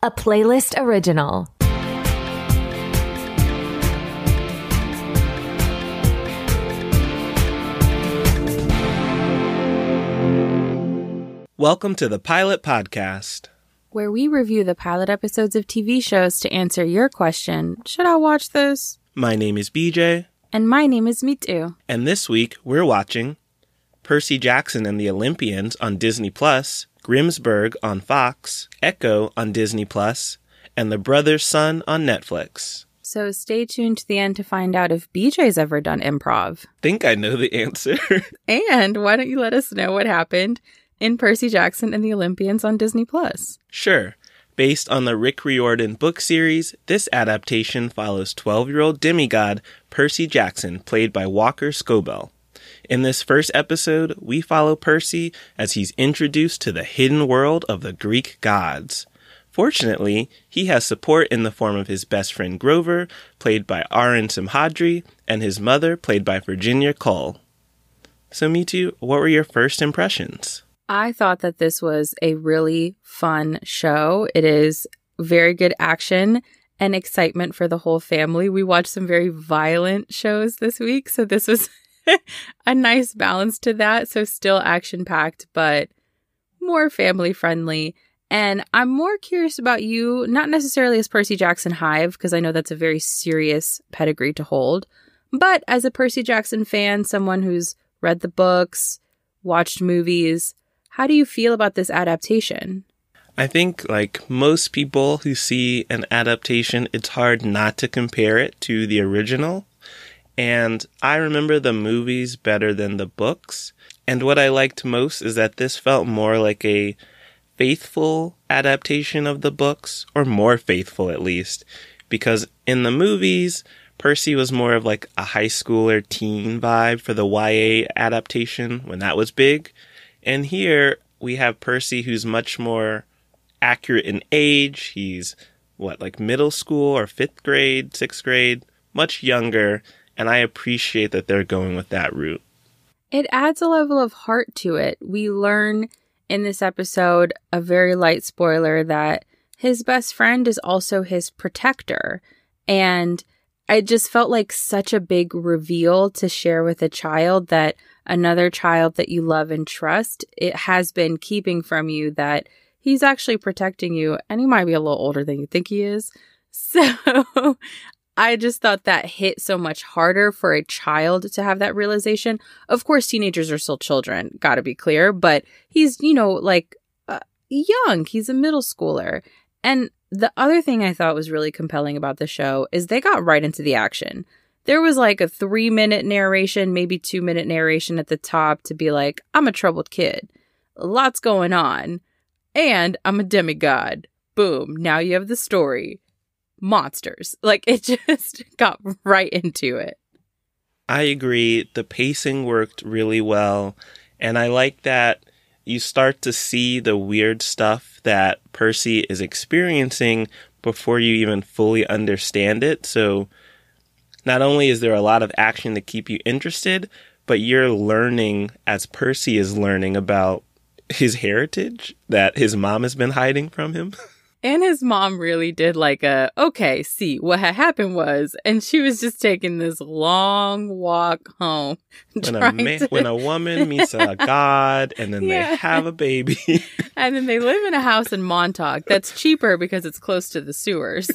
a Playlyst original. Welcome to the Pilot Podcast, where we review the pilot episodes of TV shows to answer your question, should I watch this? My name is BJ. And my name is Mitu. And this week, we're watching Percy Jackson and the Olympians on Disney+, Grimsburg on Fox, Echo on Disney+, and The Brother's Son on Netflix. So stay tuned to the end to find out if BJ's ever done improv. Think I know the answer. And why don't you let us know what happened in Percy Jackson and the Olympians on Disney+. Sure. Based on the Rick Riordan book series, this adaptation follows 12-year-old demigod Percy Jackson, played by Walker Scobell. In this first episode, we follow Percy as he's introduced to the hidden world of the Greek gods. Fortunately, he has support in the form of his best friend Grover, played by Aaron Simhadri, and his mother, played by Virginia Cole. So, Mitu, what were your first impressions? I thought that this was a really fun show. It is very good action and excitement for the whole family. We watched some very violent shows this week, so this was a nice balance to that. So still action-packed, but more family-friendly. And I'm more curious about you, not necessarily as Percy Jackson Hive, because I know that's a very serious pedigree to hold, but as a Percy Jackson fan, someone who's read the books, watched movies. How do you feel about this adaptation? I think, like most people who see an adaptation, it's hard not to compare it to the original. And I remember the movies better than the books. And what I liked most is that this felt more like a faithful adaptation of the books, or more faithful at least. Because in the movies, Percy was more of like a high schooler teen vibe for the YA adaptation when that was big. And here we have Percy, who's much more accurate in age. He's, like middle school or 5th grade, 6th grade, much younger. And I appreciate that they're going with that route. It adds a level of heart to it. We learn in this episode, a very light spoiler, that his best friend is also his protector. And I just felt like such a big reveal to share with a child, that another child that you love and trust, it has been keeping from you, that he's actually protecting you, and he might be a little older than you think he is. So I just thought that hit so much harder for a child to have that realization. Of course, teenagers are still children, gotta be clear, but he's, young. He's a middle schooler. And the other thing I thought was really compelling about the show is they got right into the action. There was like a 3-minute narration, maybe 2-minute narration at the top to be like, I'm a troubled kid. Lots going on. And I'm a demigod. Boom. Now you have the story. Monsters. Like, it just got right into it. I agree. The pacing worked really well. And I like that you start to see the weird stuff that Percy is experiencing before you even fully understand it. So not only is there a lot of action to keep you interested, but you're learning, as Percy is learning, about his heritage that his mom has been hiding from him. And his mom really did what had happened was, and she was just taking this long walk home. When a woman meets a god, and then they have a baby. And then they live in a house in Montauk that's cheaper because it's close to the sewers.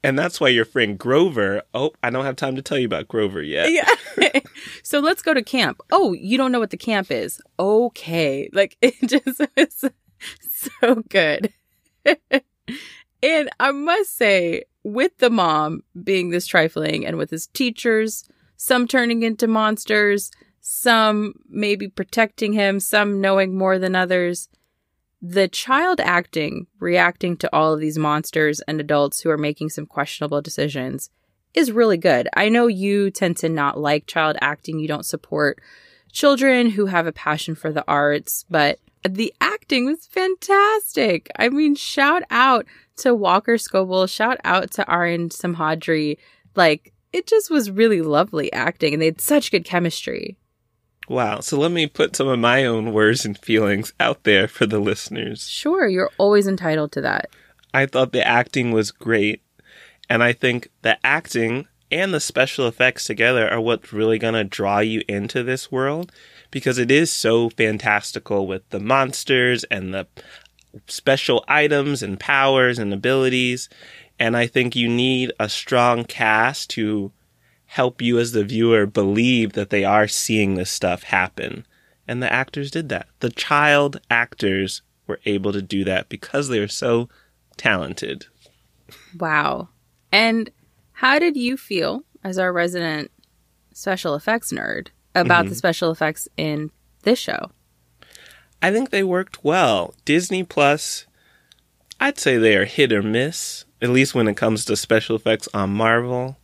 And that's why your friend Grover, I don't have time to tell you about Grover yet. Yeah. So let's go to camp. Oh, you don't know what the camp is. Okay. Like, it just was so good. And I must say, with the mom being this trifling, and with his teachers, some turning into monsters, some maybe protecting him, some knowing more than others, the child acting, reacting to all of these monsters and adults who are making some questionable decisions, is really good. I know you tend to not like child acting. You don't support children who have a passion for the arts, but the acting was fantastic. I mean, shout out to Walker Scobell, shout out to Aaron Simhadri. Like, it just was really lovely acting, and they had such good chemistry. Wow. So let me put some of my own words and feelings out there for the listeners. Sure, you're always entitled to that. I thought the acting was great. And I think the acting and the special effects together are what's really going to draw you into this world, because it is so fantastical with the monsters and the special items and powers and abilities. And I think you need a strong cast to help you as the viewer believe that they are seeing this stuff happen. And the actors did that. The child actors were able to do that because they were so talented. Wow. And how did you feel, as our resident special effects nerd, about the special effects in this show? I think they worked well. Disney Plus, I'd say they are hit or miss, at least when it comes to special effects on Marvel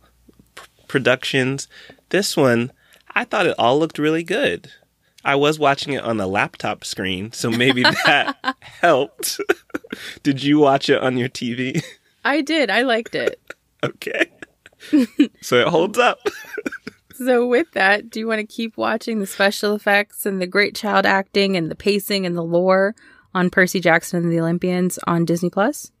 productions. This one, I thought it all looked really good. I was watching it on a laptop screen, so maybe that helped. Did you watch it on your TV? I did. I liked it. Okay. So it holds up. So with that, do you want to keep watching the special effects and the great child acting and the pacing and the lore on Percy Jackson and the Olympians on Disney Plus?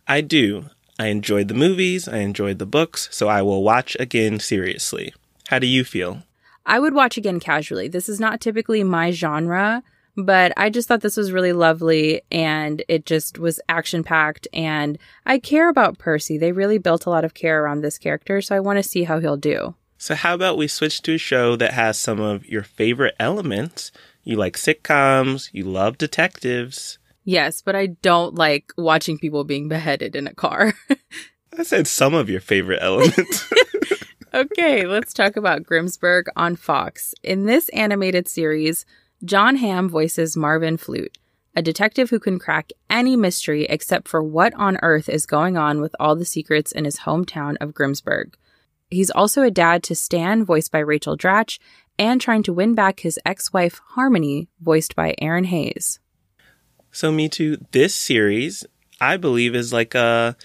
I do. I enjoyed the movies. I enjoyed the books. So I will watch again seriously. How do you feel? I would watch again casually. This is not typically my genre, but I just thought this was really lovely, and it just was action-packed, and I care about Percy. They really built a lot of care around this character, so I want to see how he'll do. So how about we switch to a show that has some of your favorite elements? You like sitcoms, you love detectives. Yes, but I don't like watching people being beheaded in a car. I said some of your favorite elements. Okay, let's talk about Grimsburg on Fox. In this animated series, John Hamm voices Marvin Flute, a detective who can crack any mystery except for what on earth is going on with all the secrets in his hometown of Grimsburg. He's also a dad to Stan, voiced by Rachel Dratch, and trying to win back his ex-wife, Harmony, voiced by Erin Hayes. So Me Too, this series, I believe, is like a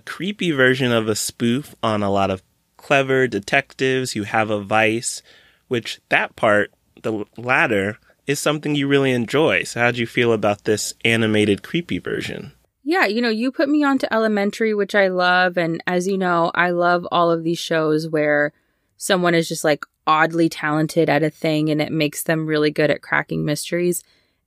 creepy version of a spoof on a lot of clever detectives who have a vice, which that part, the latter, is something you really enjoy. So how'd you feel about this animated creepy version? Yeah, you put me onto Elementary, which I love. And as you know, I love all of these shows where someone is just like oddly talented at a thing and it makes them really good at cracking mysteries.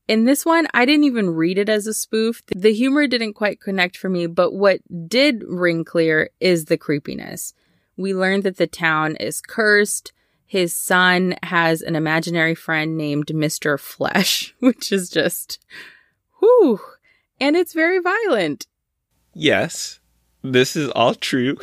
In this one, I didn't even read it as a spoof. The humor didn't quite connect for me, but what did ring clear is the creepiness. We learned that the town is cursed. His son has an imaginary friend named Mr. Flesh, which is just, whew. And it's very violent. Yes, this is all true.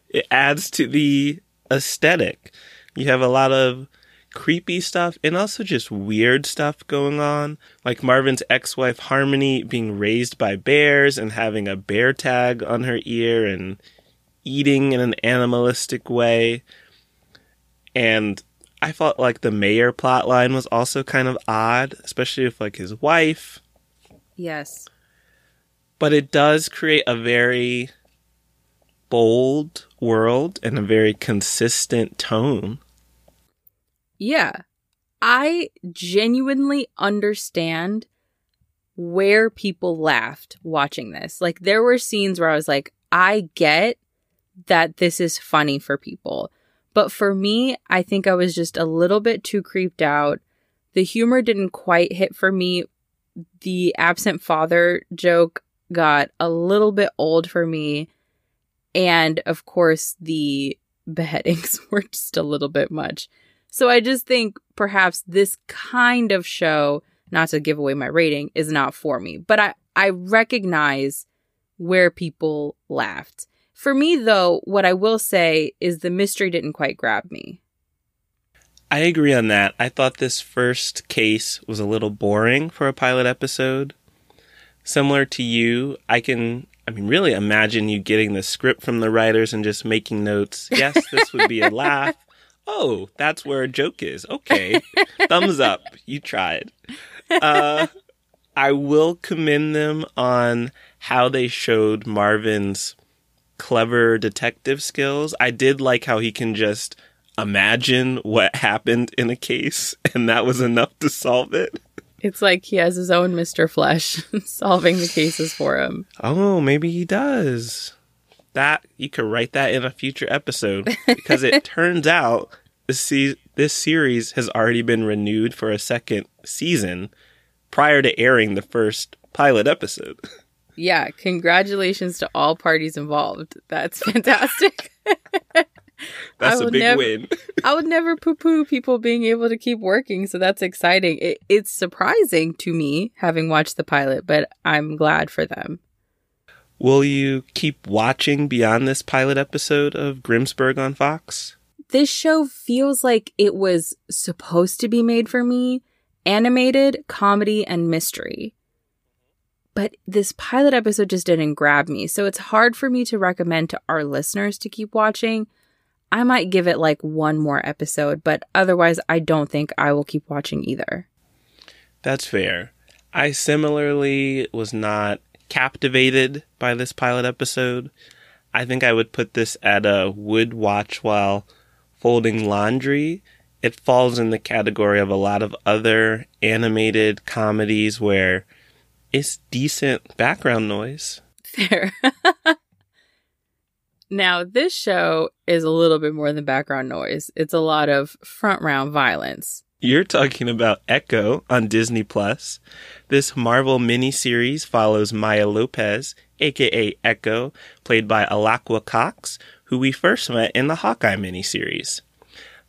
It adds to the aesthetic. You have a lot of creepy stuff and also just weird stuff going on. Like Marvin's ex-wife Harmony being raised by bears and having a bear tag on her ear and eating in an animalistic way. And I felt like the mayor plotline was also kind of odd, especially with like his wife. Yes. But it does create a very bold world and a very consistent tone. Yeah. I genuinely understand where people laughed watching this. Like, there were scenes where I was like, I get that this is funny for people. But for me, I think I was just a little bit too creeped out. The humor didn't quite hit for me. The absent father joke got a little bit old for me. And of course, the beheadings were just a little bit much. So I just think perhaps this kind of show, not to give away my rating, is not for me. But I recognize where people laughed. For me, though, what I will say is the mystery didn't quite grab me. I agree on that. I thought this first case was a little boring for a pilot episode. Similar to you, I can really imagine you getting the script from the writers and just making notes. Yes, this would be a laugh. Oh, that's where a joke is. Okay. Thumbs up. You tried. I will commend them on how they showed Marvin's clever detective skills. I did like how he can just imagine what happened in a case and that was enough to solve it. It's like he has his own Mr. Flesh solving the cases for him. Oh, maybe he does. That you could write that in a future episode, because it turns out this series has already been renewed for a second season prior to airing the first pilot episode. Yeah, congratulations to all parties involved. That's fantastic. That's a big win. I would never poo-poo people being able to keep working, so that's exciting. It's surprising to me, having watched the pilot, but I'm glad for them. Will you keep watching beyond this pilot episode of Grimsburg on Fox? This show feels like it was supposed to be made for me. Animated, comedy, and mystery. But this pilot episode just didn't grab me, so it's hard for me to recommend to our listeners to keep watching. I might give it like one more episode, but otherwise I don't think I will keep watching either. That's fair. I similarly was not captivated by this pilot episode. I think I would put this at a would watch while folding laundry. It falls in the category of a lot of other animated comedies where it's decent background noise. Fair. Now, this show is a little bit more than background noise. It's a lot of front round violence. You're talking about Echo on Disney+. This Marvel miniseries follows Maya Lopez, aka Echo, played by Alaqua Cox, who we first met in the Hawkeye miniseries.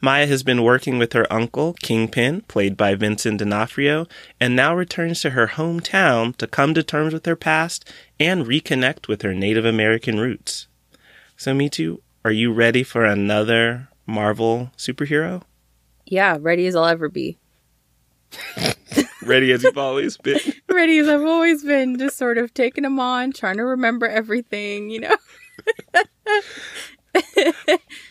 Maya has been working with her uncle, Kingpin, played by Vincent D'Onofrio, and now returns to her hometown to come to terms with her past and reconnect with her Native American roots. So, Mitu, are you ready for another Marvel superhero? Yeah, ready as I'll ever be. Ready as you've always been. Ready as I've always been, just sort of taking them on, trying to remember everything, you know?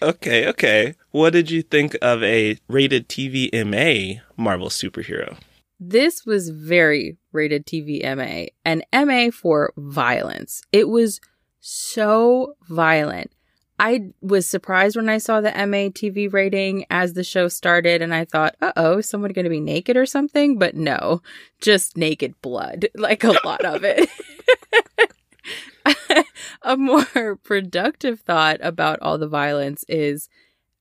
Okay. What did you think of a rated TV MA Marvel superhero? This was very rated TV MA, an MA for violence. It was so violent. I was surprised when I saw the MA TV rating as the show started, and I thought, uh-oh, is someone going to be naked or something? But no, just naked blood, like a lot of it. A more productive thought about all the violence is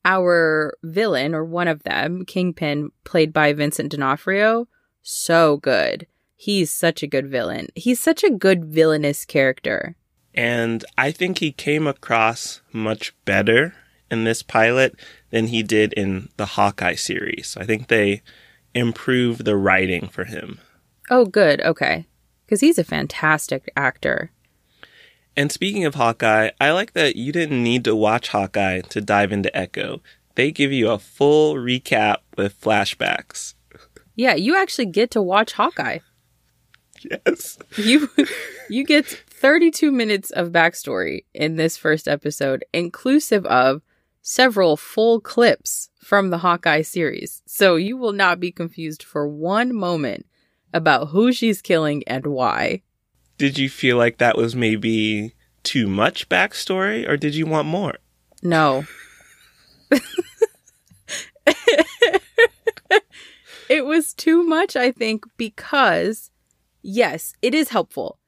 our villain, or one of them, Kingpin, played by Vincent D'Onofrio, so good. He's such a good villain. He's such a good villainous character. And I think he came across much better in this pilot than he did in the Hawkeye series. I think they improved the writing for him. Oh, good. Okay. Because he's a fantastic actor. And speaking of Hawkeye, I like that you didn't need to watch Hawkeye to dive into Echo. They give you a full recap with flashbacks. Yeah, you actually get to watch Hawkeye. Yes. You get 32 minutes of backstory in this first episode, inclusive of several full clips from the Hawkeye series. So you will not be confused for one moment about who she's killing and why. Did you feel like that was maybe too much backstory, or did you want more? No. It was too much, I think, because, yes, it is helpful.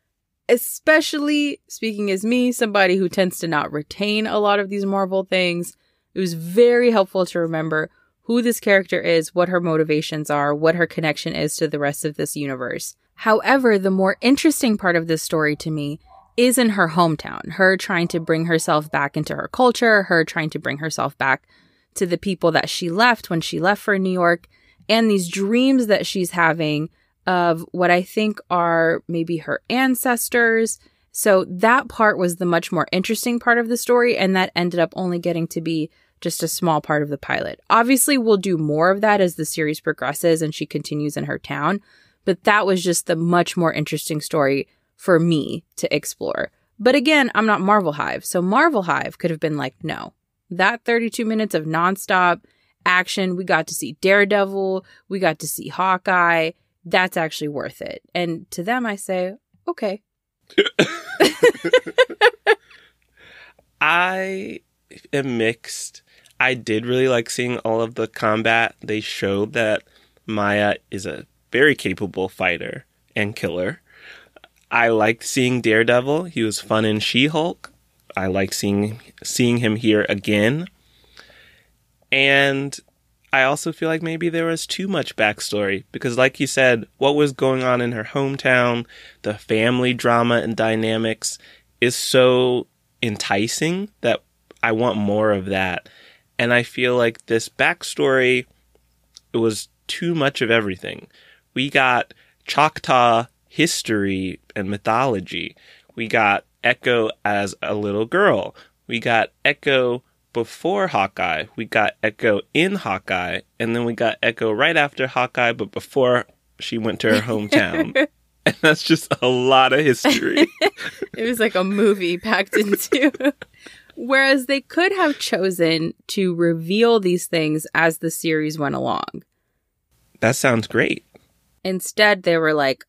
Especially, speaking as me, somebody who tends to not retain a lot of these Marvel things, it was very helpful to remember who this character is, what her motivations are, what her connection is to the rest of this universe. However, the more interesting part of this story to me is in her hometown, her trying to bring herself back into her culture, her trying to bring herself back to the people that she left when she left for New York, and these dreams that she's having of what I think are maybe her ancestors. So that part was the much more interesting part of the story, and that ended up only getting to be just a small part of the pilot. Obviously, we'll do more of that as the series progresses and she continues in her town, but that was just the much more interesting story for me to explore. But again, I'm not Marvel Hive, so Marvel Hive could have been like, no, that 32 minutes of nonstop action, we got to see Daredevil, we got to see Hawkeye, that's actually worth it. And to them, I say, okay. I am mixed. I did really like seeing all of the combat. They showed that Maya is a very capable fighter and killer. I liked seeing Daredevil. He was fun in She-Hulk. I liked seeing him here again. And I also feel like maybe there was too much backstory because, like you said, what was going on in her hometown, the family drama and dynamics is so enticing that I want more of that. And I feel like this backstory, it was too much of everything. We got Choctaw history and mythology. We got Echo as a little girl. We got Echo before Hawkeye. We got Echo in Hawkeye. And then we got Echo right after Hawkeye, but before she went to her hometown. And that's just a lot of history. It was like a movie packed into. Whereas they could have chosen to reveal these things as the series went along. That sounds great. Instead, they were like,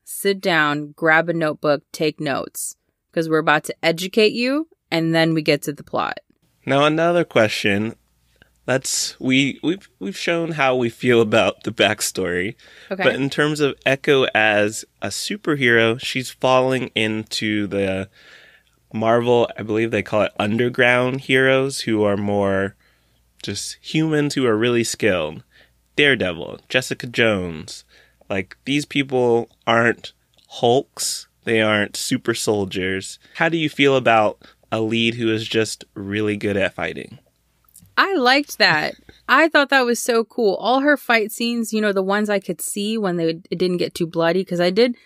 sit down, grab a notebook, take notes. Because we're about to educate you, and then we get to the plot. Now, another question. We've shown how we feel about the backstory. Okay. But in terms of Echo as a superhero, she's falling into the Marvel, I believe they call it underground heroes, who are more just humans who are really skilled. Daredevil, Jessica Jones. Like, these people aren't Hulks. They aren't super soldiers. How do you feel about a lead who is just really good at fighting? I liked that. I thought that was so cool. All her fight scenes, the ones I could see when it didn't get too bloody, because I did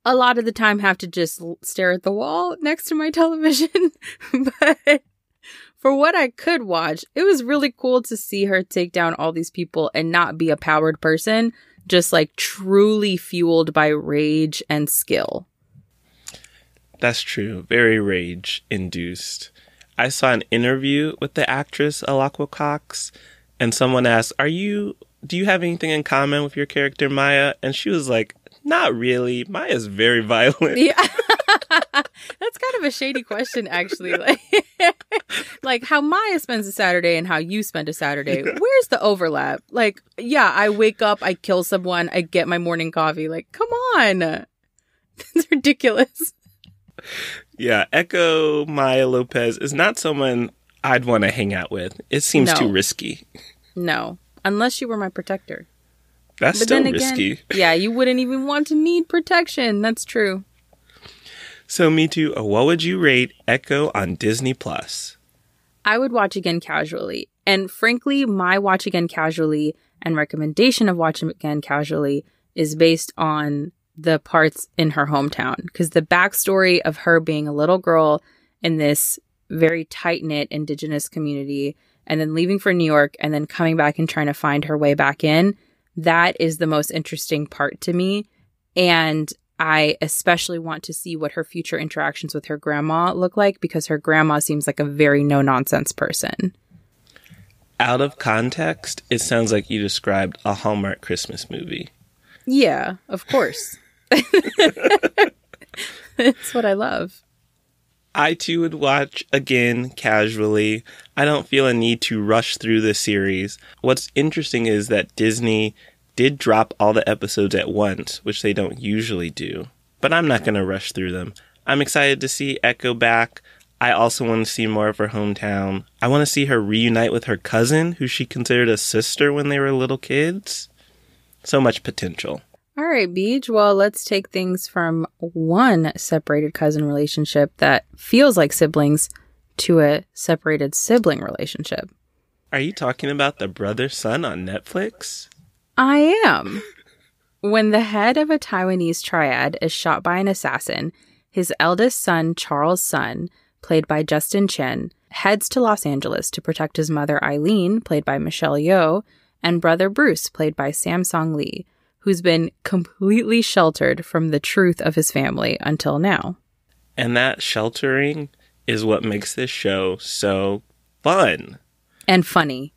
a lot of the time have to just stare at the wall next to my television. But for what I could watch, it was really cool to see her take down all these people and not be a powered person, just like truly fueled by rage and skill. That's true. Very rage-induced. I saw an interview with the actress Alaqua Cox, and someone asked, do you have anything in common with your character Maya? And she was like, not really. Maya's very violent. Yeah. That's kind of a shady question, actually. Like how Maya spends a Saturday and how you spend a Saturday. Where's the overlap? Like, yeah, I wake up, I kill someone, I get my morning coffee. Like, come on. That's ridiculous. Yeah, Echo Maya Lopez is not someone I'd want to hang out with. It seems too risky. No, unless you were my protector. That's still risky. Yeah, you wouldn't even want to need protection. That's true. So, me too. What would you rate Echo on Disney+? I would watch again casually. And frankly, my watch again casually and recommendation of watch again casually is based on the parts in her hometown. Because the backstory of her being a little girl in this very tight-knit indigenous community and then leaving for New York and then coming back and trying to find her way back in, that is the most interesting part to me. And I especially want to see what her future interactions with her grandma look like, because her grandma seems like a very no-nonsense person. Out of context, it sounds like you described a Hallmark Christmas movie. Yeah, of course. It's what I love. I too would watch again casually. I don't feel a need to rush through the series. What's interesting is that Disney did drop all the episodes at once, which they don't usually do. But I'm not going to rush through them. I'm excited to see Echo back. I also want to see more of her hometown. I want to see her reunite with her cousin, who she considered a sister when they were little kids. So much potential. All right, Beej. Well, let's take things from one separated cousin relationship that feels like siblings to a separated sibling relationship. Are you talking about The Brother Son on Netflix? I am. When the head of a Taiwanese triad is shot by an assassin, his eldest son, Charles' son, played by Justin Chin, heads to Los Angeles to protect his mother, Eileen, played by Michelle Yeoh, and brother Bruce, played by Samsung Lee, who's been completely sheltered from the truth of his family until now. And that sheltering is what makes this show so fun. And funny.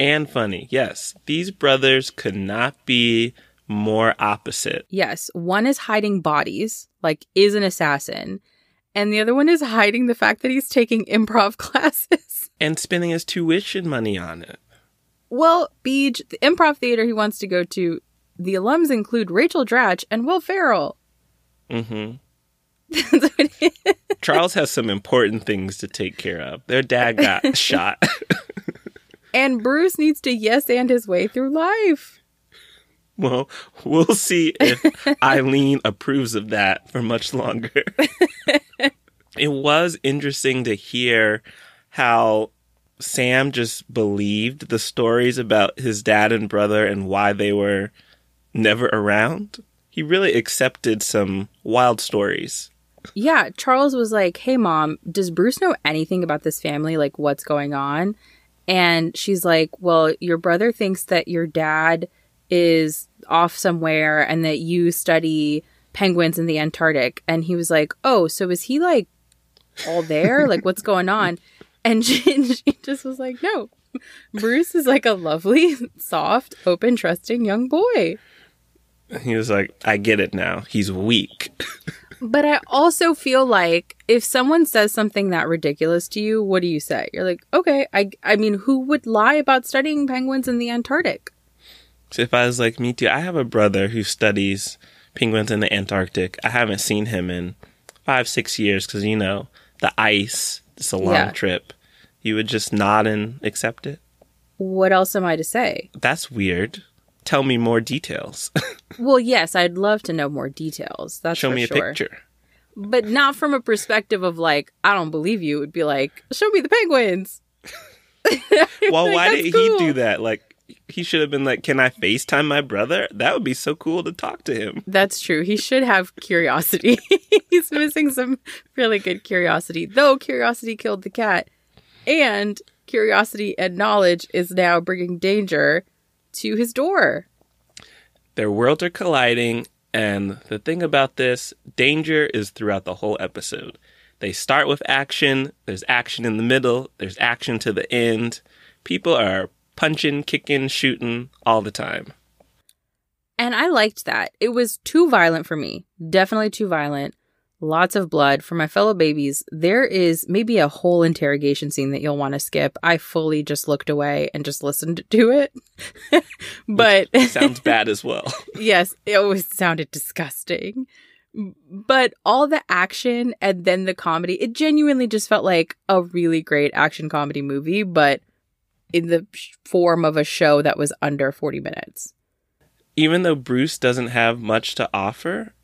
And funny, yes. These brothers could not be more opposite. Yes, one is hiding bodies, like is an assassin, And the other one is hiding the fact that he's taking improv classes. And spending his tuition money on it. Well, Beej, the improv theater he wants to go to, the alums include Rachel Dratch and Will Ferrell. Mm-hmm. Charles has some important things to take care of. Their dad got shot. And Bruce needs to yes and his way through life. Well, we'll see if Eileen approves of that for much longer. It was interesting to hear how Sam just believed the stories about his dad and brother and why they were never around. He really accepted some wild stories. Yeah, Charles was like, hey, Mom, does Bruce know anything about this family? Like, what's going on? And she's like, well, your brother thinks that your dad is off somewhere and that you study penguins in the Antarctic. And he was like, oh, so is he like all there? Like, what's going on? And she just was like, no, Bruce is like a lovely, soft, open, trusting young boy. He was like, I get it now. He's weak. But I also feel like if someone says something that ridiculous to you, what do you say? You're like, okay, I mean, who would lie about studying penguins in the Antarctic? So if I was like, me too, I have a brother who studies penguins in the Antarctic. I haven't seen him in 5-6 years because, you know, the ice, it's a long trip. You would just nod and accept it? What else am I to say? That's weird. Tell me more details. Well, yes, I'd love to know more details. That's Show for me sure. a picture. But not from a perspective of like, I don't believe you. It would be like, show me the penguins. Well, like, why did cool. he do that? Like, he should have been like, can I FaceTime my brother? That would be so cool to talk to him. That's true. He should have curiosity. He's missing some really good curiosity. Though curiosity killed the cat. And curiosity and knowledge is now bringing danger to his door. Their worlds are colliding, and the thing about this, danger is throughout the whole episode. They start with action, there's action in the middle, there's action to the end. People are punching, kicking, shooting all the time. And I liked that. It was too violent for me. Definitely too violent. Lots of blood. For my fellow babies, there is maybe a whole interrogation scene that you'll want to skip. I fully just looked away and just listened to it. But it sounds bad as well. Yes, it always sounded disgusting. But all the action and then the comedy, it genuinely just felt like a really great action comedy movie, but in the form of a show that was under 40 minutes. Even though Bruce doesn't have much to offer,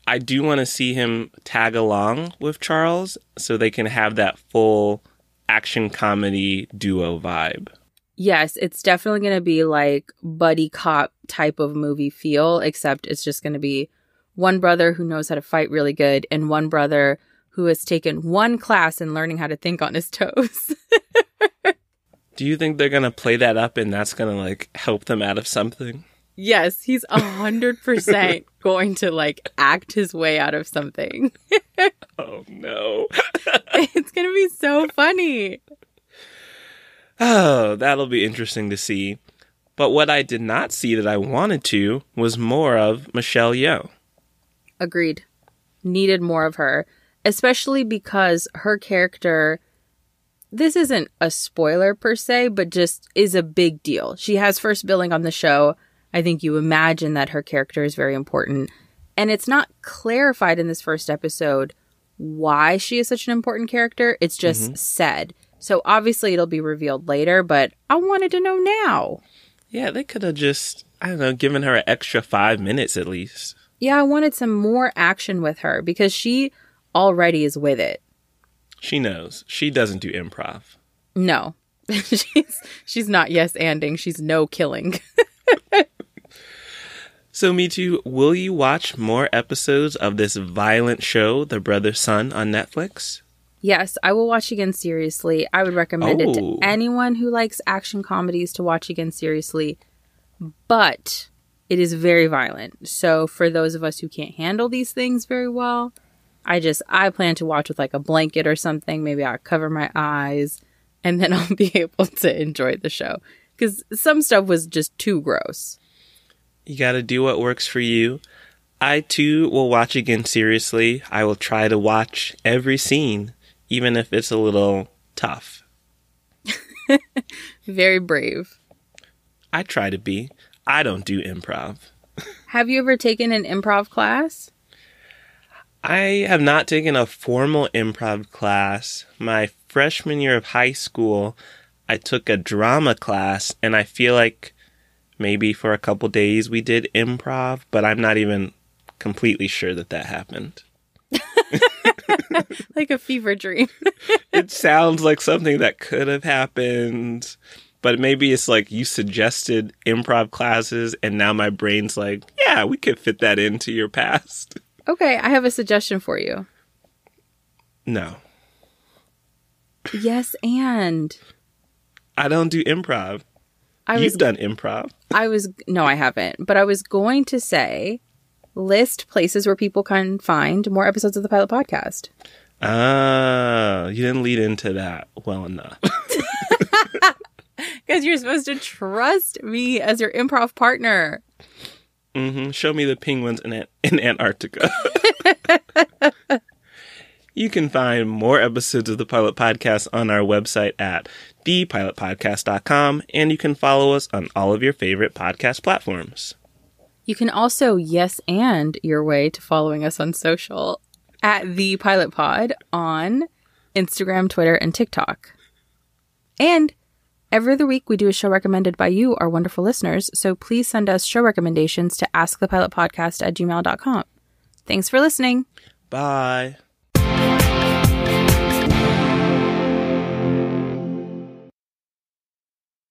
I do want to see him tag along with Charles so they can have that full action comedy duo vibe. Yes, it's definitely going to be like buddy cop type of movie feel, except it's just going to be one brother who knows how to fight really good and one brother who has taken one class in learning how to think on his toes. Do you think they're going to play that up and that's going to like help them out of something? Yes, he's 100% going to like act his way out of something. Oh no. It's going to be so funny. Oh, that'll be interesting to see. But what I did not see that I wanted to was more of Michelle Yeoh. Agreed. Needed more of her, especially because her character, this isn't a spoiler per se, but just is a big deal. She has first billing on the show. I think you imagine that her character is very important. And it's not clarified in this first episode why she is such an important character. It's just said. So obviously it'll be revealed later, but I wanted to know now. Yeah, they could have just, I don't know, given her an extra 5 minutes at least. Yeah, I wanted some more action with her because she already is with it. She knows. She doesn't do improv. No. she's not yes-anding. She's no killing. So, Me Too, will you watch more episodes of this violent show, The Brother's Son, on Netflix? Yes, I will watch again seriously. I would recommend it to anyone who likes action comedies to watch again seriously. But it is very violent. So for those of us who can't handle these things very well, I plan to watch with like a blanket or something. Maybe I'll cover my eyes and then I'll be able to enjoy the show. Because some stuff was just too gross. You got to do what works for you. I too will watch again seriously. I will try to watch every scene, even if it's a little tough. Very brave. I try to be. I don't do improv. Have you ever taken an improv class? I have not taken a formal improv class. My freshman year of high school, I took a drama class, and I feel like maybe for a couple days we did improv, but I'm not even completely sure that happened. Like a fever dream. It sounds like something that could have happened, but maybe it's like you suggested improv classes, and now my brain's like, yeah, we could fit that into your past. Okay, I have a suggestion for you. No. Yes, and I don't do improv. You've done improv. No, I haven't. But I was going to say, list places where people can find more episodes of the Pilot Podcast. You didn't lead into that well enough. Because you're supposed to trust me as your improv partner. Mm-hmm. Show me the penguins in Antarctica. You can find more episodes of the Pilot Podcast on our website at thepilotpodcast.com, and you can follow us on all of your favorite podcast platforms. You can also yes and your way to following us on social at The Pilot Pod on Instagram, Twitter, and TikTok. And every other week we do a show recommended by you, our wonderful listeners, so please send us show recommendations to askthepilotpodcast@gmail.com. Thanks for listening. Bye.